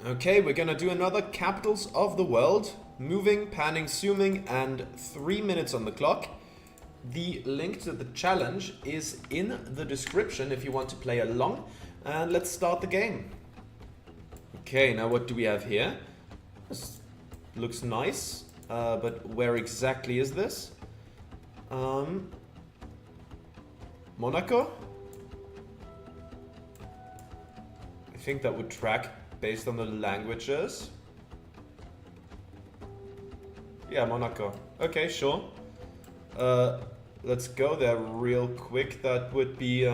Okay, we're gonna do another capitals of the world. Moving, panning, zooming, and 3 minutes on the clock. The link to the challenge is in the description if you want to play along. And let's start the game. Okay, now what do we have here? This looks nice, but where exactly is this? Monaco? I think that would track based on the languages. Yeah, Monaco. Okay, sure. Let's go there real quick. That would be,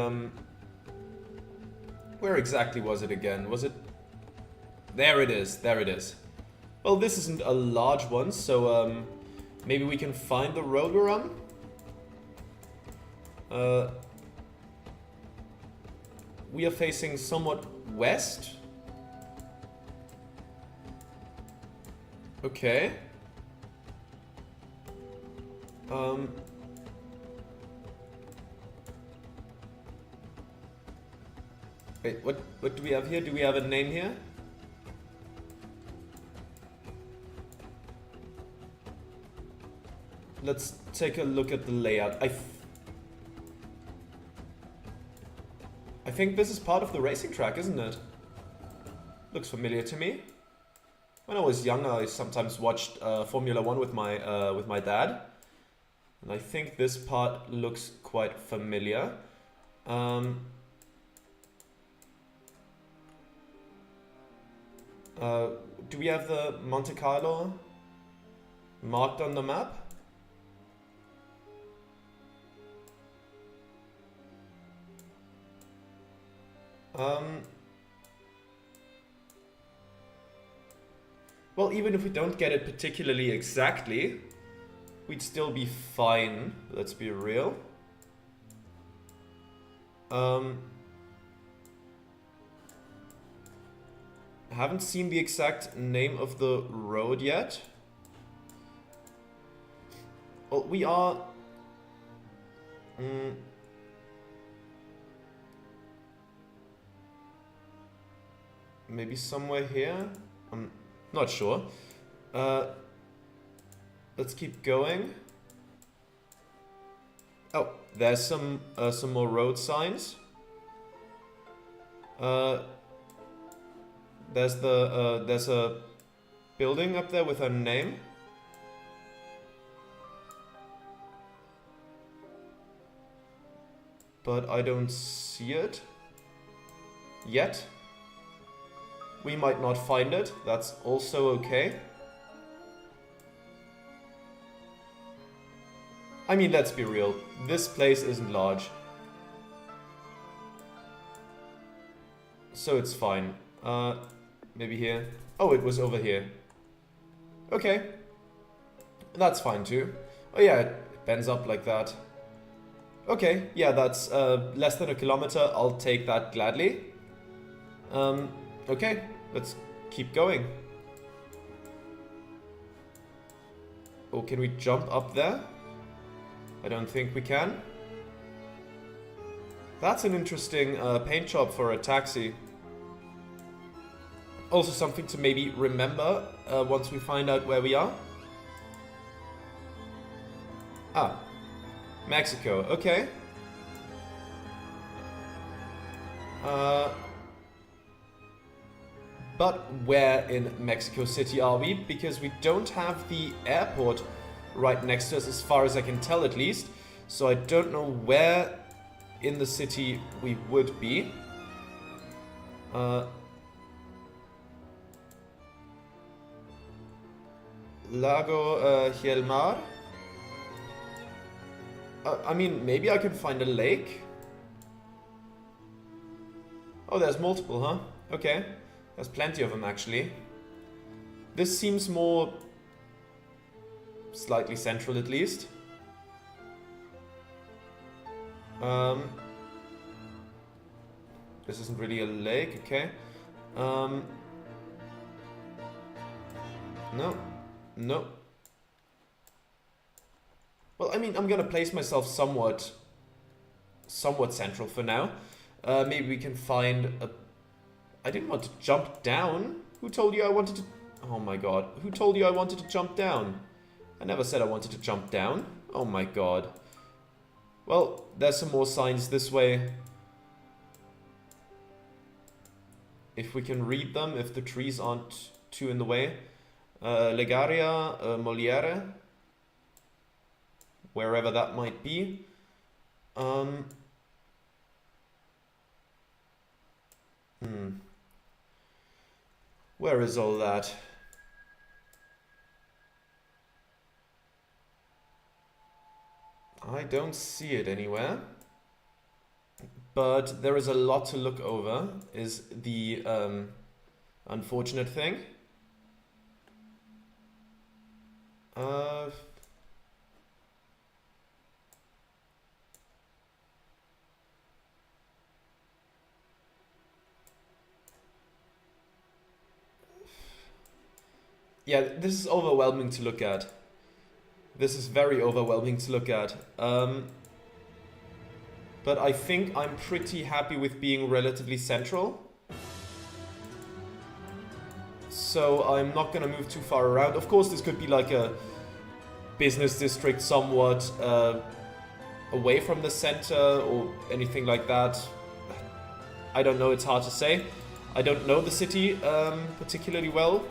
where exactly was it again? Was it... There it is, there it is. Well, this isn't a large one, so maybe we can find the road we're on. We are facing somewhat west. Okay. Wait, what do we have here? Do we have a name here? Let's take a look at the layout. I think this is part of the racing track, isn't it? Looks familiar to me. When I was younger, I sometimes watched Formula 1 with my dad. And I think this part looks quite familiar. Do we have the Monte Carlo marked on the map? Well, even if we don't get it particularly exactly, we'd still be fine. Let's be real. I haven't seen the exact name of the road yet. Well, we are... maybe somewhere here? I'm not sure. Let's keep going. Oh, there's some more road signs. There's a building up there with a name. But I don't see it yet. We might not find it. That's also okay. I mean, let's be real. This place isn't large. So it's fine. Maybe here. Oh, it was over here. Okay. That's fine too. Oh yeah, it bends up like that. Okay, yeah, that's less than a kilometer. I'll take that gladly. Okay, let's keep going. Oh, can we jump up there? I don't think we can. That's an interesting paint job for a taxi. Also something to maybe remember once we find out where we are. Ah, Mexico, okay. But where in Mexico City are we? Because we don't have the airport right next to us, as far as I can tell at least. So I don't know where in the city we would be. Lago Hielmar. I mean, maybe I can find a lake. Oh, there's multiple, huh? Okay. There's plenty of them, actually. This seems more... slightly central, at least. This isn't really a lake, okay. No. No. Well, I mean, I'm gonna place myself somewhat central for now. Maybe we can find a... I didn't want to jump down. Who told you I wanted to... Oh my god. Who told you I wanted to jump down? I never said I wanted to jump down. Oh my god. Well, there's some more signs this way. If we can read them, if the trees aren't too in the way. Legaria, Moliere. Wherever that might be. Where is all that? I don't see it anywhere. But there is a lot to look over, is the unfortunate thing. Yeah, this is overwhelming to look at. This is very overwhelming to look at. But I think I'm pretty happy with being relatively central. So I'm not gonna move too far around. Of course, this could be like a business district somewhat away from the center or anything like that. I don't know, it's hard to say. I don't know the city particularly well.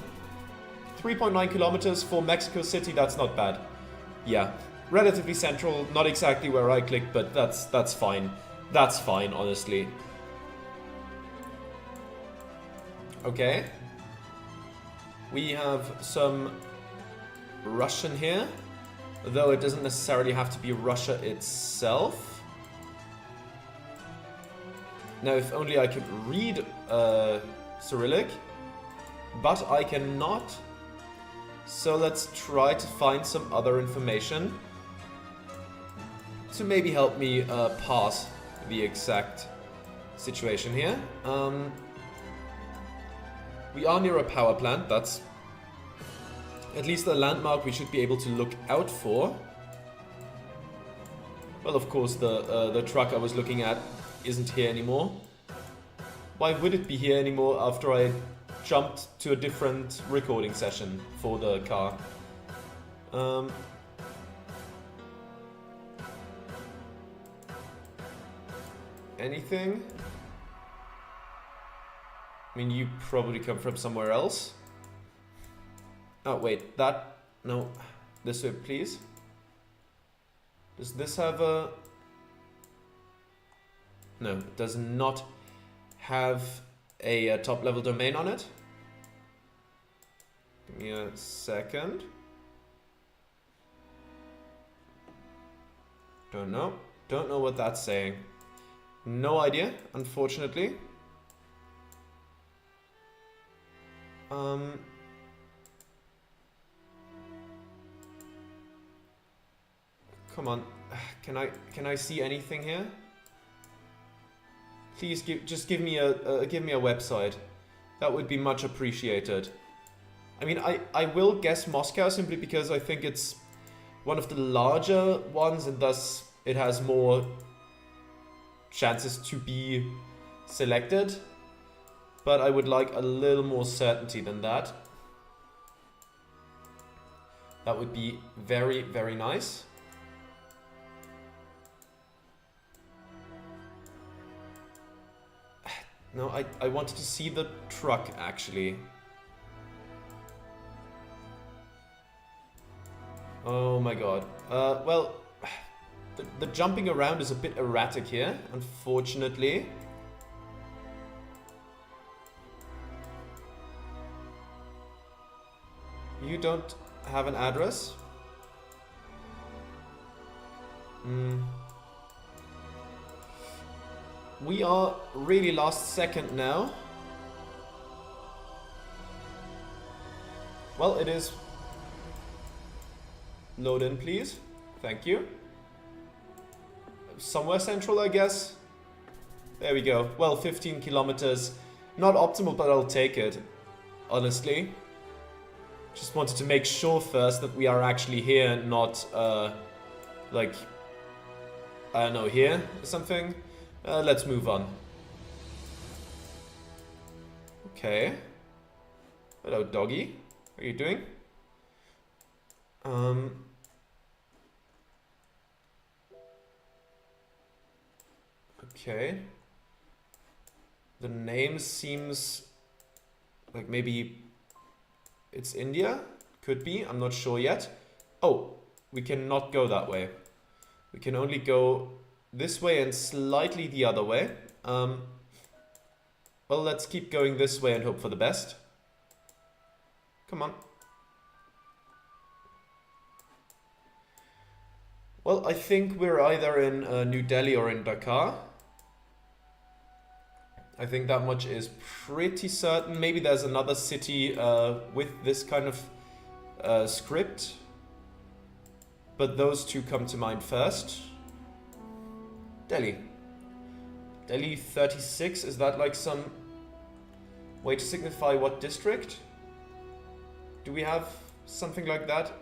3.9 kilometers for Mexico City, that's not bad. Yeah, relatively central, not exactly where I clicked, but that's fine. That's fine, honestly. Okay. We have some Russian here, though it doesn't necessarily have to be Russia itself. Now, if only I could read Cyrillic, but I cannot. So let's try to find some other information to maybe help me pass the exact situation here. We are near a power plant. That's at least a landmark we should be able to look out for. Well, of course, the truck I was looking at isn't here anymore. Why would it be here anymore after I jumped to a different recording session for the car? Anything? I mean, you probably come from somewhere else. Oh, wait, that... No, this way, please. Does this have a... No, it does not have a top-level domain on it. Give me a second. Don't know. Don't know what that's saying. No idea, unfortunately. Come on. Can I see anything here? Please just give me a website. That would be much appreciated. I mean, I will guess Moscow simply because I think it's one of the larger ones and thus it has more chances to be selected. But I would like a little more certainty than that. That would be very, very nice. No, I wanted to see the truck, actually. Oh my god. Well, the jumping around is a bit erratic here, unfortunately. You don't have an address? We are really last second now. Well, it is. Load in, please. Thank you. Somewhere central, I guess. There we go. Well, 15 kilometers. Not optimal, but I'll take it. Honestly. Just wanted to make sure first that we are actually here, not, like, I don't know, here or something. Let's move on. Okay. Hello, doggy. How are you doing? Okay. The name seems like maybe it's India. Could be. I'm not sure yet. Oh, we cannot go that way. We can only go this way and slightly the other way. Well, let's keep going this way and hope for the best. Come on. Well, I think we're either in New Delhi or in Dhaka. I think that much is pretty certain. Maybe there's another city with this kind of script. But those two come to mind first. Delhi. Delhi 36, is that like some way to signify what district? Do we have something like that?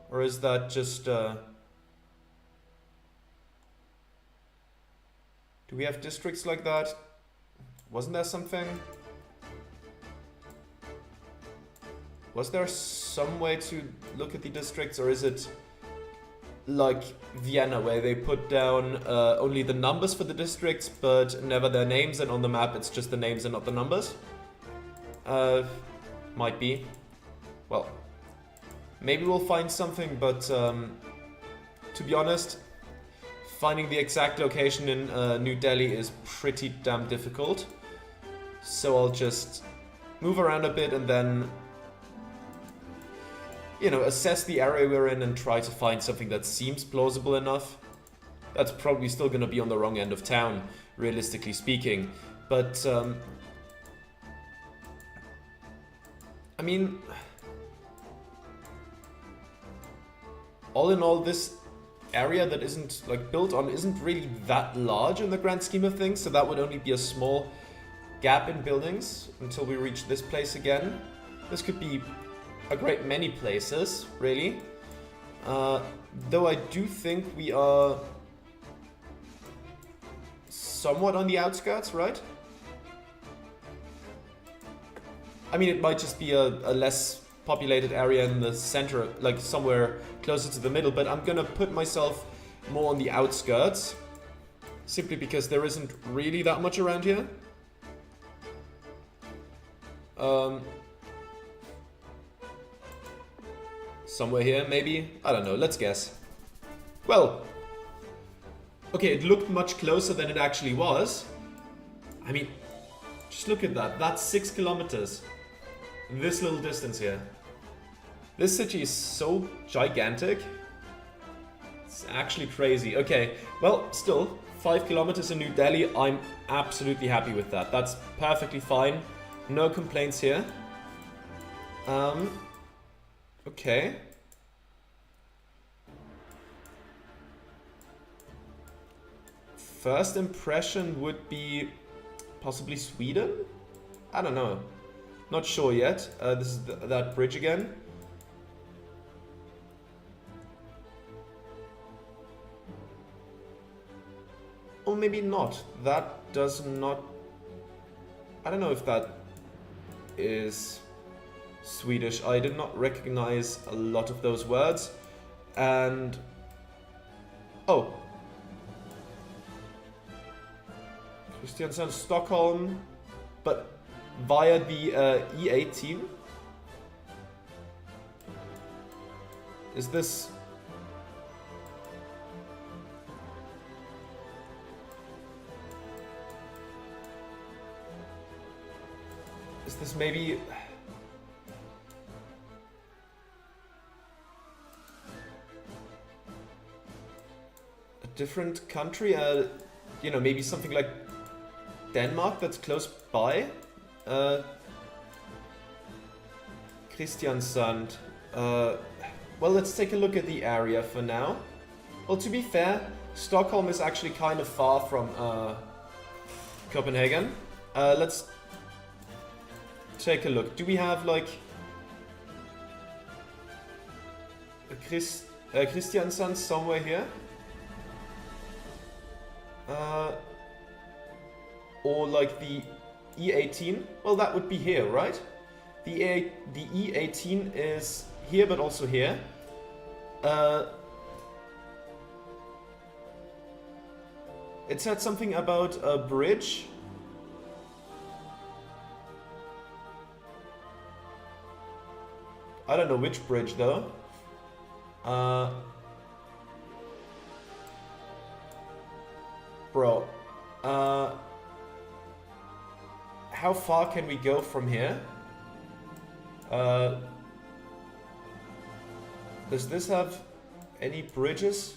Or is that just... do we have districts like that? Wasn't there something? Was there some way to look at the districts, or is it like Vienna where they put down only the numbers for the districts but never their names, and on the map it's just the names and not the numbers? Might be. Well, maybe we'll find something, but to be honest, finding the exact location in New Delhi is pretty damn difficult. So I'll just move around a bit and then, you know, assess the area we're in and try to find something that seems plausible enough. That's probably still going to be on the wrong end of town, realistically speaking. But, I mean, all in all, this area that isn't like built on isn't really that large in the grand scheme of things, so that would only be a small gap in buildings until we reach this place again. This could be a great many places, really. Though I do think we are somewhat on the outskirts, right? I mean, it might just be a less populated area in the center, like somewhere closer to the middle, but I'm gonna put myself more on the outskirts, simply because there isn't really that much around here. Somewhere here, maybe? I don't know, let's guess. Well, okay, it looked much closer than it actually was. I mean, just look at that, that's 6 kilometers. This little distance here. This city is so gigantic. It's actually crazy. Okay, well, still, 5 kilometers in New Delhi, I'm absolutely happy with that. That's perfectly fine. No complaints here. Okay. First impression would be possibly Sweden? I don't know. Not sure yet. This is that bridge again. Or maybe not. That does not... I don't know if that is Swedish. I did not recognize a lot of those words. And... oh. Kristiansand, Stockholm. But via the E18. Is this... is this maybe... a different country? You know, maybe something like Denmark that's close by? Kristiansand. Well, let's take a look at the area for now. Well, to be fair, Stockholm is actually kind of far from Copenhagen. Let's take a look. Do we have like a Kristiansand somewhere here? Or like the E18? Well, that would be here, right? The E18 is here, but also here. It said something about a bridge. I don't know which bridge though. Bro. How far can we go from here? Does this have any bridges?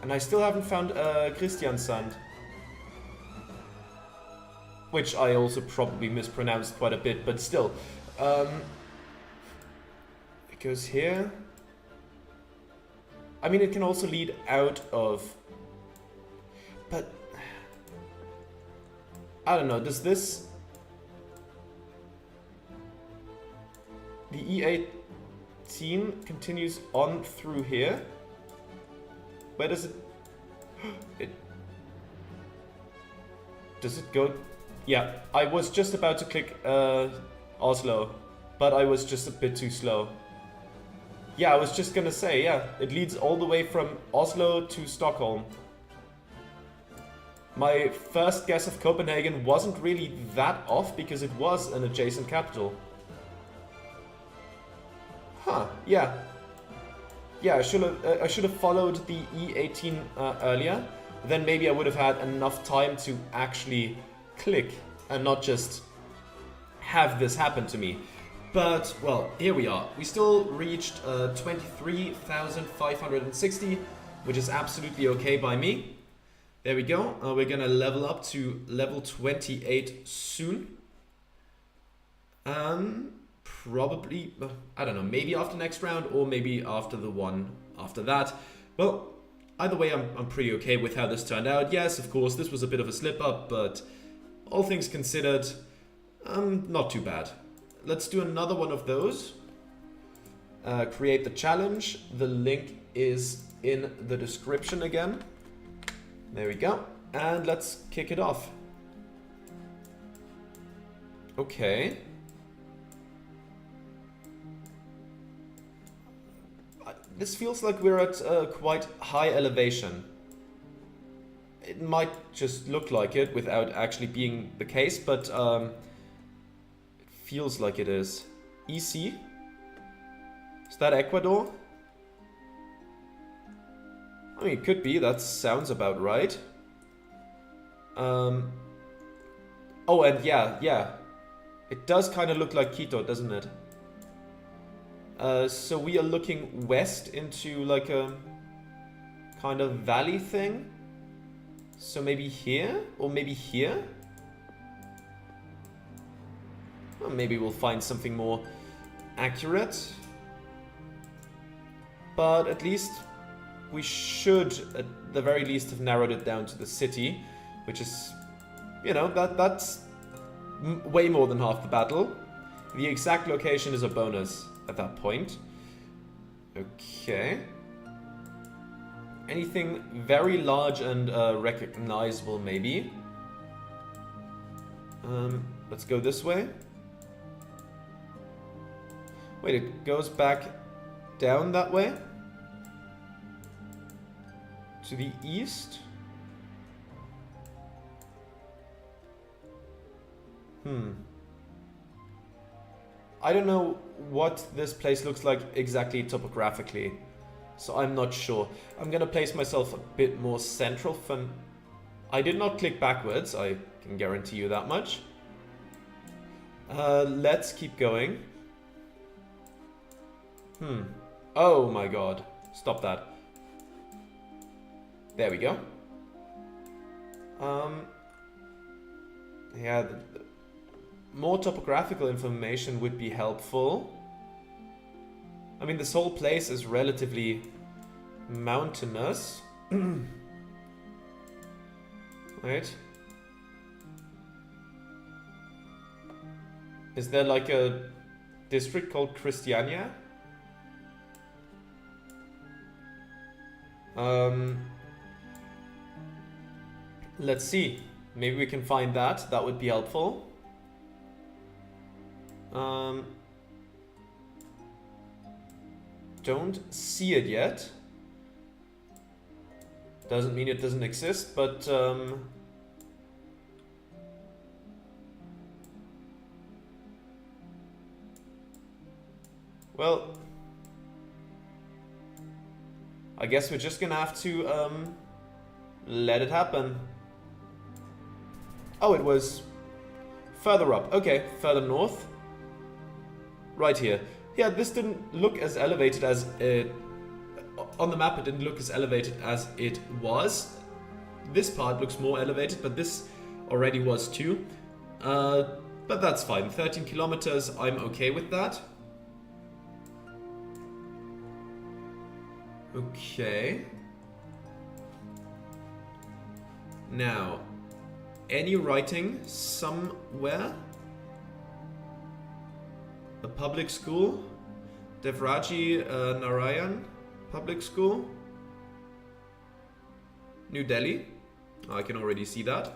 And I still haven't found Christiansand. Which I also probably mispronounced quite a bit, but still. It goes here. I mean, it can also lead out of... But... I don't know, does this... The E18 continues on through here. Where does it... Does it go... Yeah, I was just about to click Oslo, but I was just a bit too slow. Yeah, I was just gonna say, yeah, it leads all the way from Oslo to Stockholm. My first guess of Copenhagen wasn't really that off because it was an adjacent capital. Huh, yeah. Yeah, I should have followed the E18 earlier. Then maybe I would have had enough time to actually click and not just have this happen to me. But, well, here we are. We still reached 23,560, which is absolutely okay by me. There we go. We're gonna level up to level 28 soon. Probably, I don't know, maybe after next round or maybe after the one after that. Well, either way, I'm pretty okay with how this turned out. Yes, of course, this was a bit of a slip up, but all things considered, not too bad. Let's do another one of those. Create the challenge. The link is in the description again. There we go. And let's kick it off. Okay. This feels like we're at a quite high elevation. It might just look like it without actually being the case, but it feels like it is. EC? Is that Ecuador? I mean, it could be. That sounds about right. Oh, and yeah. It does kind of look like Quito, doesn't it? So we are looking west into like a kind of valley thing. So maybe here or maybe here. Well, maybe we'll find something more accurate. But at least we should, at the very least, have narrowed it down to the city, which is, you know, that's way more than half the battle. The exact location is a bonus at that point. Okay. Anything very large and recognizable, maybe. Let's go this way. Wait, it goes back down that way? To the east? I don't know what this place looks like exactly topographically, so I'm not sure. I'm gonna place myself a bit more central from... I did not click backwards, I can guarantee you that much. Let's keep going. Oh my god. Stop that. There we go. Yeah, more topographical information would be helpful. I mean, this whole place is relatively mountainous. Wait. Is there like a district called Christiania? Let's see. Maybe we can find that. That would be helpful. Don't see it yet. Doesn't mean it doesn't exist, but well, I guess we're just gonna have to let it happen. Oh, it was further up. Okay, further north. Right here. Yeah, this didn't look as elevated as it... On the map, it didn't look as elevated as it was. This part looks more elevated, but this already was too. But that's fine. 13 kilometers, I'm okay with that. Okay. Now, any writing somewhere? A public school? Devraji Narayan Public School? New Delhi? Oh, I can already see that.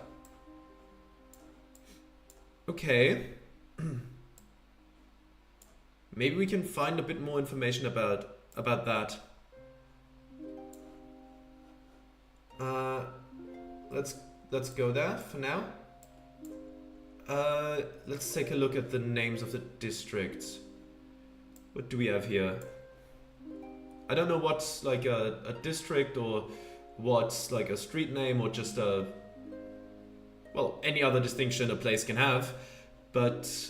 Okay. Maybe we can find a bit more information about that. Let's go there for now. Let's take a look at the names of the districts. What do we have here? I don't know what's like a district or what's like a street name or just a... Well, any other distinction a place can have. But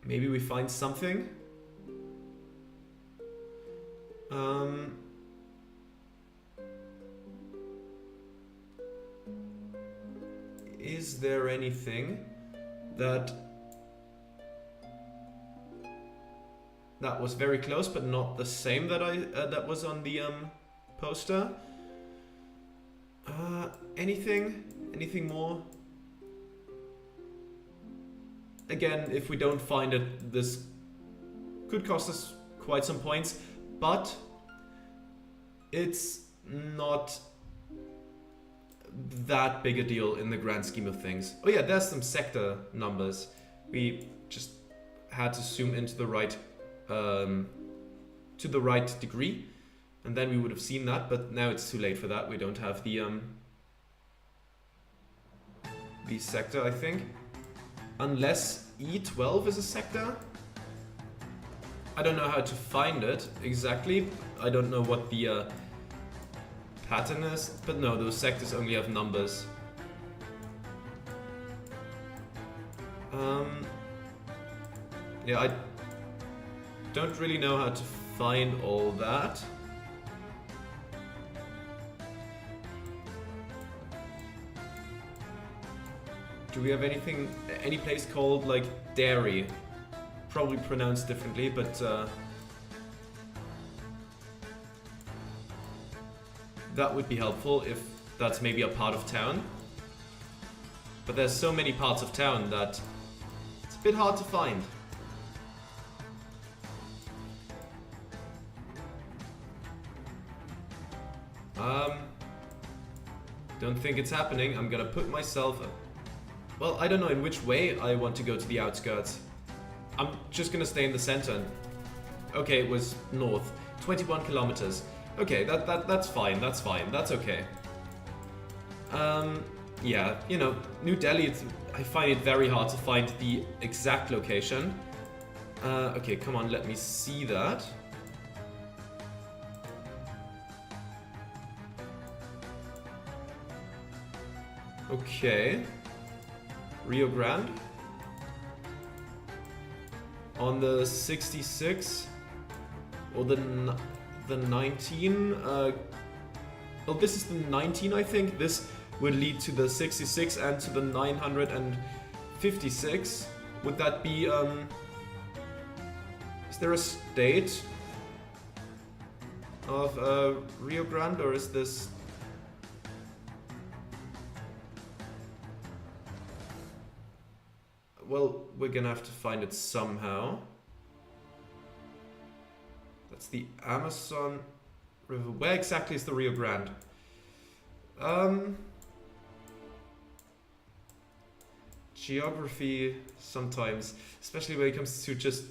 maybe we find something. Is there anything that was very close but not the same that that was on the poster? Anything more? Again, if we don't find it, this could cost us quite some points, but it's not that big a deal in the grand scheme of things. Oh yeah, there's some sector numbers. We just had to zoom into the right to the right degree, and then we would have seen that, but now it's too late for that. We don't have the sector, I think, unless E12 is a sector. I don't know how to find it exactly. I don't know what the pattern is, but no, those sectors only have numbers. Yeah, I don't really know how to find all that. Do we have any place called like Dairy? Probably pronounced differently, but that would be helpful if that's maybe a part of town. But there's so many parts of town that it's a bit hard to find. Don't think it's happening. I'm gonna put myself... Well, I don't know in which way I want to go to the outskirts. I'm just gonna stay in the center. Okay, it was north. 21 kilometers. Okay, that's fine, that's fine, that's okay. Yeah, you know, New Delhi, I find it very hard to find the exact location. Okay, come on, let me see that. Okay. Rio Grande. On the 66 or the 19, well, this is the 19, I think. This would lead to the 66 and to the 956. Would that be, is there a state of Rio Grande, or is this... Well, we're gonna have to find it somehow. That's the Amazon River. Where exactly is the Rio Grande? geography sometimes, especially when it comes to just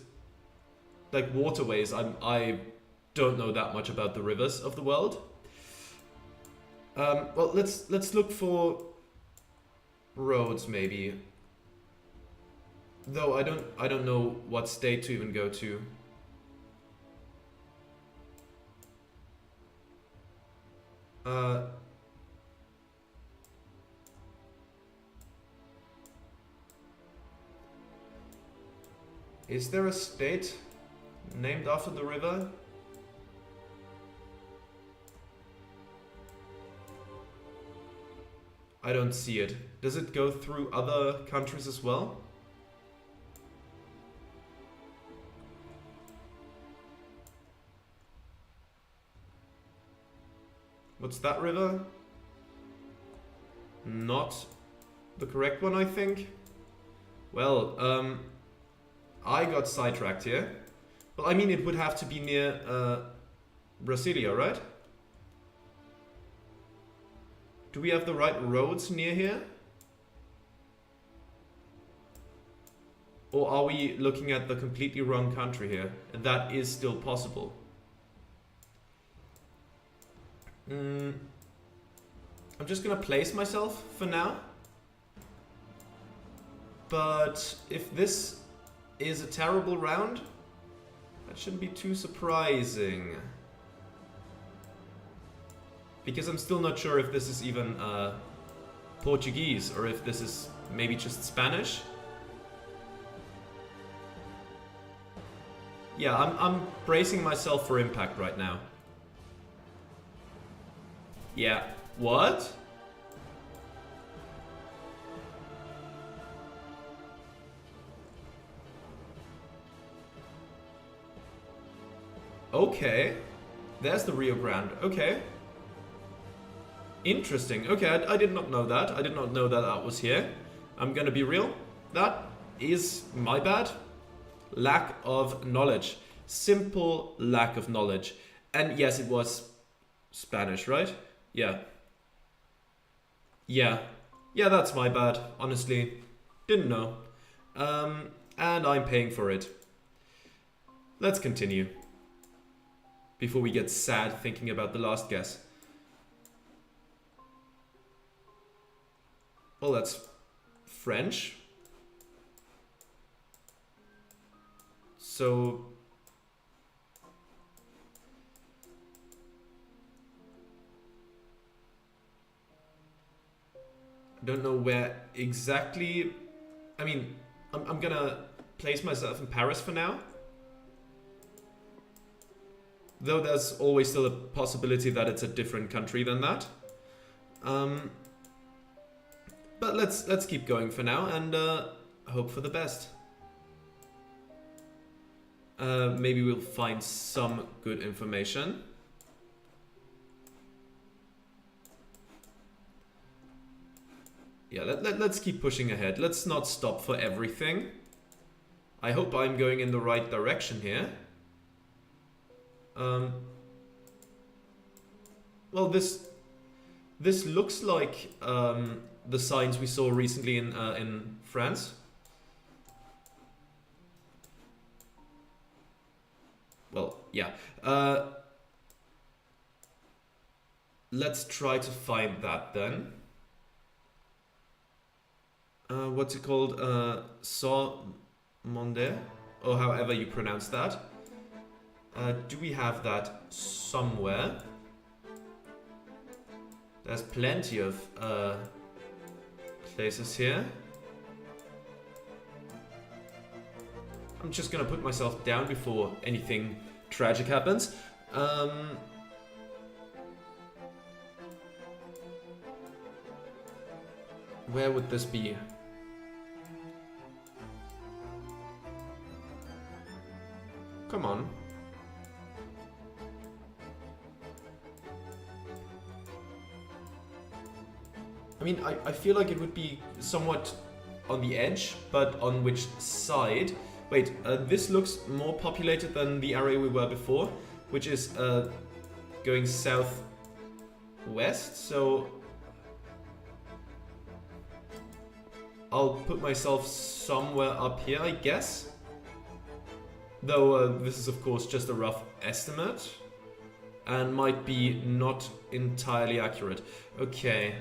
like waterways. I don't know that much about the rivers of the world. Well, let's look for roads maybe. Though I don't know what state to even go to. Is there a state named after the river? I don't see it. Does it go through other countries as well? What's that river? Not the correct one, I think. Well, I got sidetracked here. Well, I mean, it would have to be near Brasilia, right? Do we have the right roads near here? Or are we looking at the completely wrong country here? And that is still possible. I'm just gonna place myself for now. But if this is a terrible round, that shouldn't be too surprising. Because I'm still not sure if this is even Portuguese or if this is maybe just Spanish. Yeah, I'm bracing myself for impact right now. Yeah, what? Okay, there's the Rio Grande. Okay. Interesting. Okay, I did not know that. I did not know that that was here. I'm gonna be real. That is my bad. Lack of knowledge. Simple lack of knowledge. And yes, it was Spanish, right? Yeah. Yeah, that's my bad, honestly. Didn't know. And I'm paying for it. Let's continue. Before we get sad thinking about the last guess. Well, that's French. So... I don't know where exactly... I mean, I'm gonna place myself in Paris for now. Though there's always still a possibility that it's a different country than that. But let's keep going for now and hope for the best. Maybe we'll find some good information. Yeah, let's keep pushing ahead. Let's not stop for everything. I hope I'm going in the right direction here. Well, this looks like the signs we saw recently in France. Well, yeah. Let's try to find that then. What's it called? Saint-Mandé, or however you pronounce that. Do we have that somewhere? There's plenty of places here. I'm just gonna put myself down before anything tragic happens. Where would this be? Come on. I mean, I feel like it would be somewhat on the edge, but on which side? Wait, this looks more populated than the area we were before, which is going southwest, so... I'll put myself somewhere up here, I guess. Though this is of course just a rough estimate and might be not entirely accurate. Okay.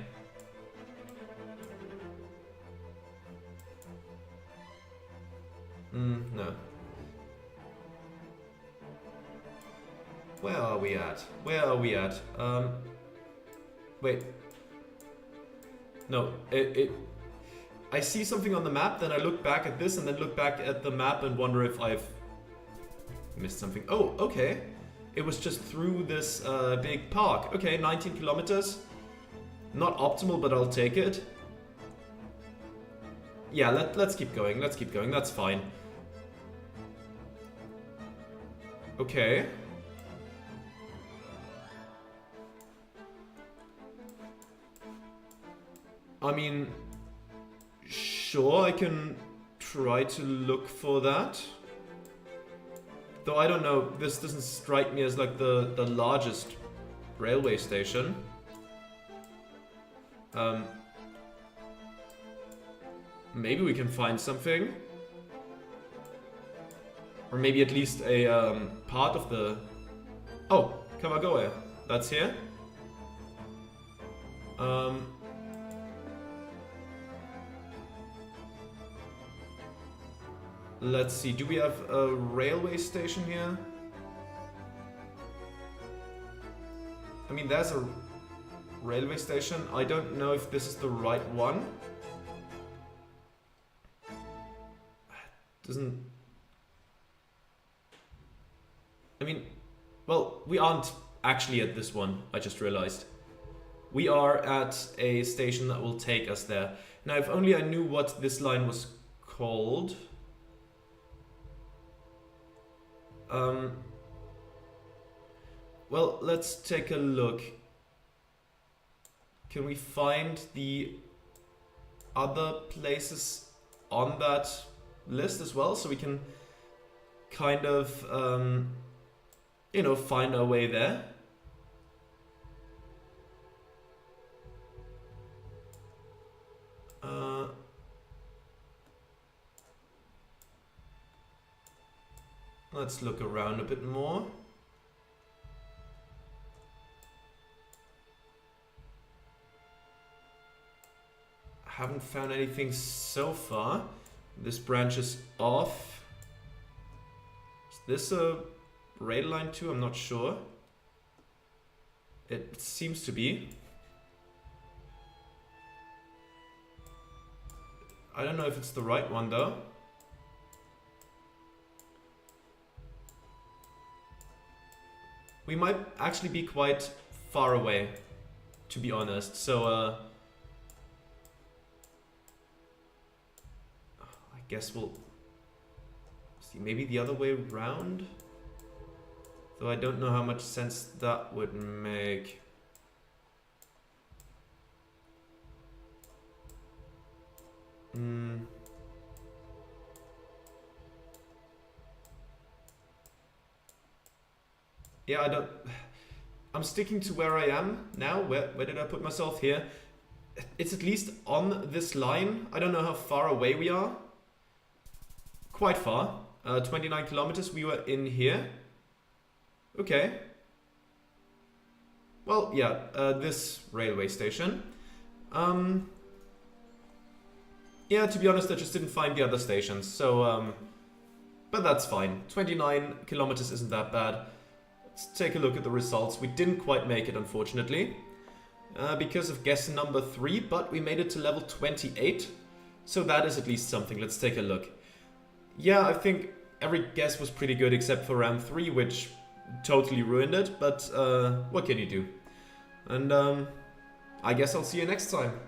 No. Where are we at? Where are we at? Wait. No, I see something on the map, then I look back at this and then look back at the map and wonder if I've missed something. Oh, okay. It was just through this big park. Okay, 19 kilometers. Not optimal, but I'll take it. Yeah, let's keep going. Let's keep going. That's fine. Okay. I mean, sure, I can try to look for that. Though I don't know, this doesn't strike me as like the largest railway station. Maybe we can find something. Or maybe at least a part of the... Oh, Kawagoe. That's here. Let's see, do we have a railway station here? I mean, there's a railway station. I don't know if this is the right one. Doesn't... I mean, well, we aren't actually at this one, I just realized. We are at a station that will take us there. Now, if only I knew what this line was called... well, let's take a look. Can we find the other places on that list as well, so we can kind of, you know, find our way there? Let's look around a bit more. Haven't found anything so far. This branches off. Is this a rail line too? I'm not sure. It seems to be. I don't know if it's the right one though. We might actually be quite far away, to be honest. So, I guess we'll see. Maybe the other way around? Though I don't know how much sense that would make. Yeah, I don't... I'm sticking to where I am now. Where did I put myself? Here. It's at least on this line. I don't know how far away we are. Quite far. 29 kilometers. We were in here. Okay. Well, yeah. This railway station. Yeah, to be honest, I just didn't find the other stations. So, but that's fine. 29 kilometers isn't that bad. Let's take a look at the results. We didn't quite make it, unfortunately, because of guess number 3, but we made it to level 28. So that is at least something. Let's take a look. Yeah, I think every guess was pretty good except for round 3, which totally ruined it. But what can you do? And I guess I'll see you next time.